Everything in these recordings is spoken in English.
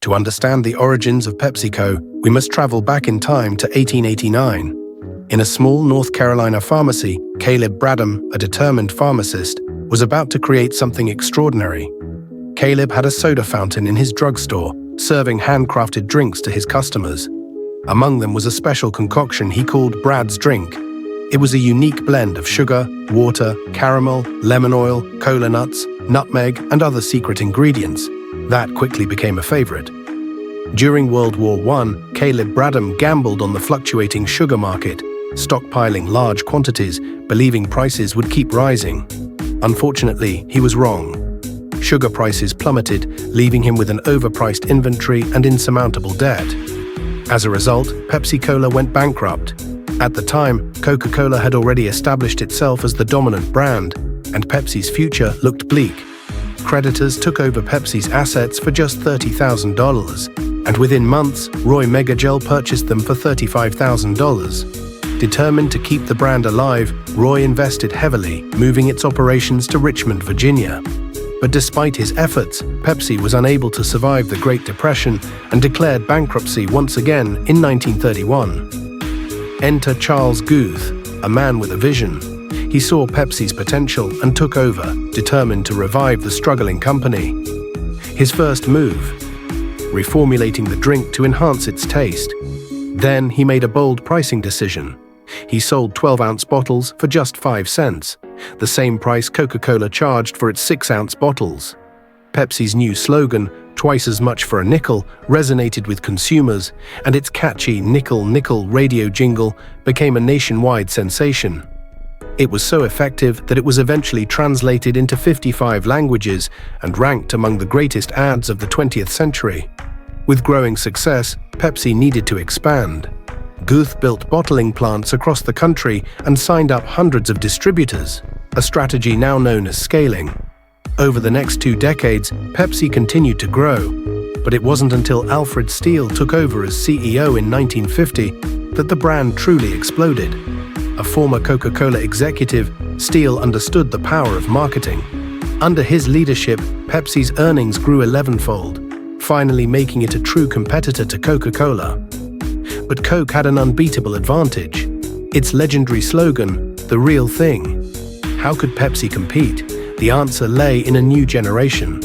To understand the origins of PepsiCo, we must travel back in time to 1889. In a small North Carolina pharmacy, Caleb Bradham, a determined pharmacist, was about to create something extraordinary. Caleb had a soda fountain in his drugstore, serving handcrafted drinks to his customers. Among them was a special concoction he called Brad's Drink. It was a unique blend of sugar, water, caramel, lemon oil, cola nuts, nutmeg, and other secret ingredients. That quickly became a favorite. During World War I, Caleb Bradham gambled on the fluctuating sugar market, stockpiling large quantities, believing prices would keep rising. Unfortunately, he was wrong. Sugar prices plummeted, leaving him with an overpriced inventory and insurmountable debt. As a result, PepsiCo went bankrupt. At the time, Coca-Cola had already established itself as the dominant brand, and Pepsi's future looked bleak. Creditors took over Pepsi's assets for just $30,000, and within months, Roy Megagel purchased them for $35,000. Determined to keep the brand alive, Roy invested heavily, moving its operations to Richmond, Virginia. But despite his efforts, Pepsi was unable to survive the Great Depression and declared bankruptcy once again in 1931. Enter Charles Guth, a man with a vision. He saw Pepsi's potential and took over, determined to revive the struggling company. His first move: reformulating the drink to enhance its taste. Then he made a bold pricing decision. He sold 12-ounce bottles for just 5 cents, the same price Coca-Cola charged for its 6-ounce bottles. Pepsi's new slogan, "Twice as much for a nickel," resonated with consumers, and its catchy "Nickel, Nickel" radio jingle became a nationwide sensation. It was so effective that it was eventually translated into 55 languages and ranked among the greatest ads of the 20th century. With growing success, Pepsi needed to expand. Guth built bottling plants across the country and signed up hundreds of distributors, a strategy now known as scaling. Over the next 2 decades, Pepsi continued to grow, but it wasn't until Alfred Steele took over as CEO in 1950 that the brand truly exploded. A former Coca-Cola executive, Steele understood the power of marketing. Under his leadership, Pepsi's earnings grew 11-fold, finally making it a true competitor to Coca-Cola. But Coke had an unbeatable advantage: its legendary slogan, "The real thing." How could Pepsi compete? The answer lay in a new generation.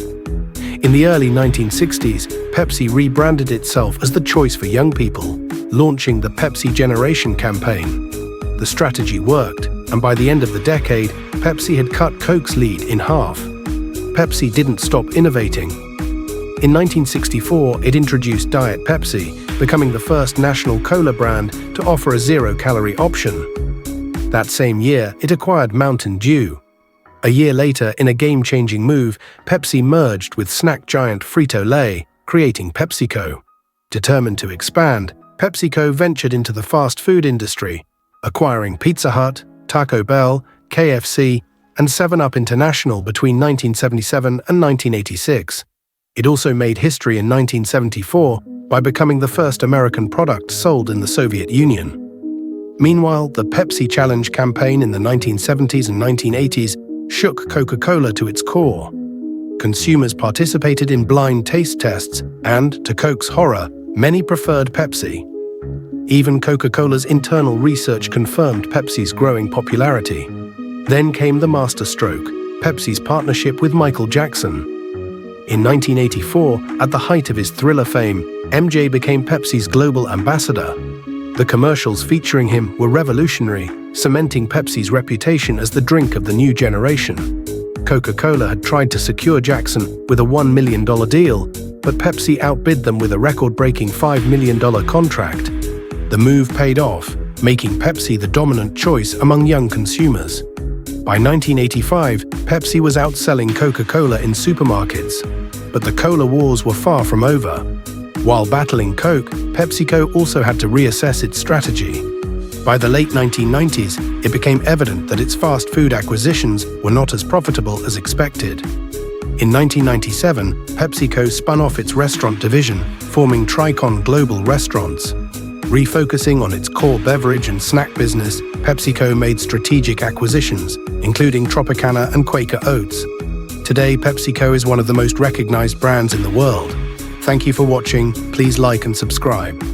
In the early 1960s, Pepsi rebranded itself as the choice for young people, launching the Pepsi Generation campaign. The strategy worked, and by the end of the decade, Pepsi had cut Coke's lead in half. Pepsi didn't stop innovating. In 1964, it introduced Diet Pepsi, becoming the first national cola brand to offer a zero-calorie option. That same year, it acquired Mountain Dew. A year later, in a game-changing move, Pepsi merged with snack giant Frito-Lay, creating PepsiCo. Determined to expand, PepsiCo ventured into the fast food industry, acquiring Pizza Hut, Taco Bell, KFC, and 7-Up International between 1977 and 1986. It also made history in 1974 by becoming the first American product sold in the Soviet Union. Meanwhile, the Pepsi Challenge campaign in the 1970s and 1980s shook Coca-Cola to its core. Consumers participated in blind taste tests, and, to Coke's horror, many preferred Pepsi. Even Coca-Cola's internal research confirmed Pepsi's growing popularity. Then came the masterstroke, Pepsi's partnership with Michael Jackson. In 1984, at the height of his Thriller fame, MJ became Pepsi's global ambassador. The commercials featuring him were revolutionary, cementing Pepsi's reputation as the drink of the new generation. Coca-Cola had tried to secure Jackson with a $1 million deal, but Pepsi outbid them with a record-breaking $5 million contract. The move paid off, making Pepsi the dominant choice among young consumers. By 1985, Pepsi was outselling Coca-Cola in supermarkets, but the cola wars were far from over. While battling Coke, PepsiCo also had to reassess its strategy. By the late 1990s, it became evident that its fast food acquisitions were not as profitable as expected. In 1997, PepsiCo spun off its restaurant division, forming Tricon Global Restaurants. Refocusing on its core beverage and snack business, PepsiCo made strategic acquisitions, including Tropicana and Quaker Oats. Today, PepsiCo is one of the most recognized brands in the world. Thank you for watching. Please like and subscribe.